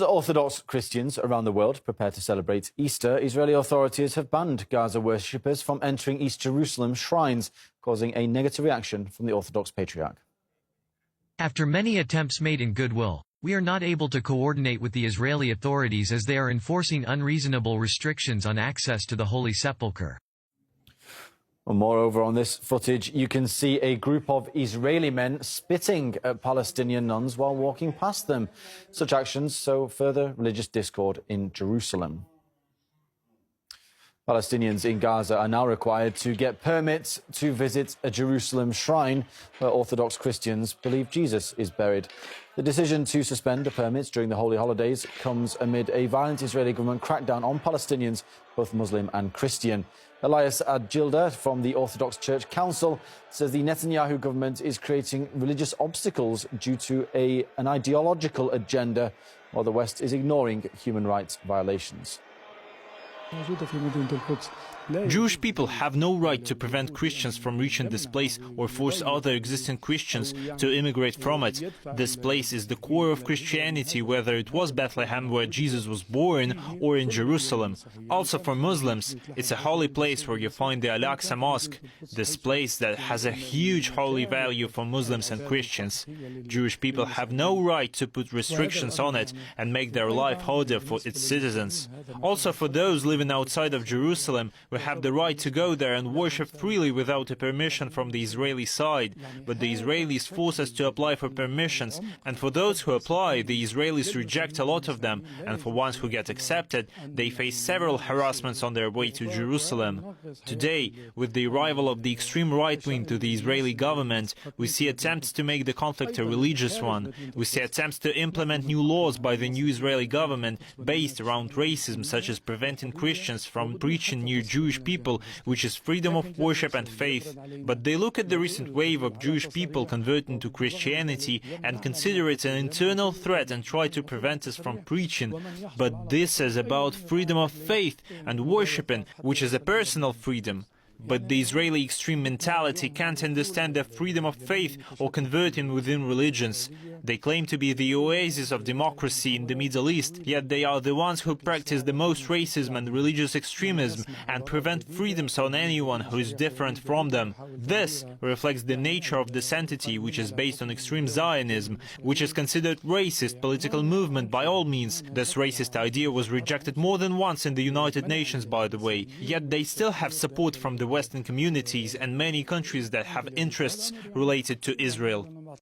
As Orthodox Christians around the world prepare to celebrate Easter, Israeli authorities have banned Gaza worshippers from entering East Jerusalem shrines, causing a negative reaction from the Orthodox Patriarch. After many attempts made in goodwill, we are not able to coordinate with the Israeli authorities as they are enforcing unreasonable restrictions on access to the Holy Sepulchre. Well, moreover, on this footage, you can see a group of Israeli men spitting at Palestinian nuns while walking past them. Such actions sow further religious discord in Jerusalem. Palestinians in Gaza are now required to get permits to visit a Jerusalem shrine where Orthodox Christians believe Jesus is buried. The decision to suspend the permits during the holy holidays comes amid a violent Israeli government crackdown on Palestinians, both Muslim and Christian. Elias Adjilda from the Orthodox Church Council says the Netanyahu government is creating religious obstacles due to an ideological agenda, while the West is ignoring human rights violations. Jewish people have no right to prevent Christians from reaching this place or force other existing Christians to immigrate from it. This place is the core of Christianity, whether it was Bethlehem where Jesus was born or in Jerusalem. Also for Muslims, it's a holy place where you find the Al-Aqsa Mosque, this place that has a huge holy value for Muslims and Christians. Jewish people have no right to put restrictions on it and make their life harder for its citizens. Also for those living outside of Jerusalem, we have the right to go there and worship freely without a permission from the Israeli side. But the Israelis force us to apply for permissions, and for those who apply, the Israelis reject a lot of them, and for ones who get accepted, they face several harassments on their way to Jerusalem. Today, with the arrival of the extreme right wing to the Israeli government, we see attempts to make the conflict a religious one. We see attempts to implement new laws by the new Israeli government based around racism, such as preventing Christians from preaching near Jewish people, which is freedom of worship and faith. But they look at the recent wave of Jewish people converting to Christianity and consider it an internal threat and try to prevent us from preaching. But this is about freedom of faith and worshiping, which is a personal freedom. But the Israeli extreme mentality can't understand the freedom of faith or converting within religions. They claim to be the oasis of democracy in the Middle East, yet they are the ones who practice the most racism and religious extremism and prevent freedoms on anyone who is different from them. This reflects the nature of this entity, which is based on extreme Zionism, which is considered racist political movement by all means. This racist idea was rejected more than once in the United Nations, by the way, yet they still have support from the Western communities and many countries that have interests related to Israel.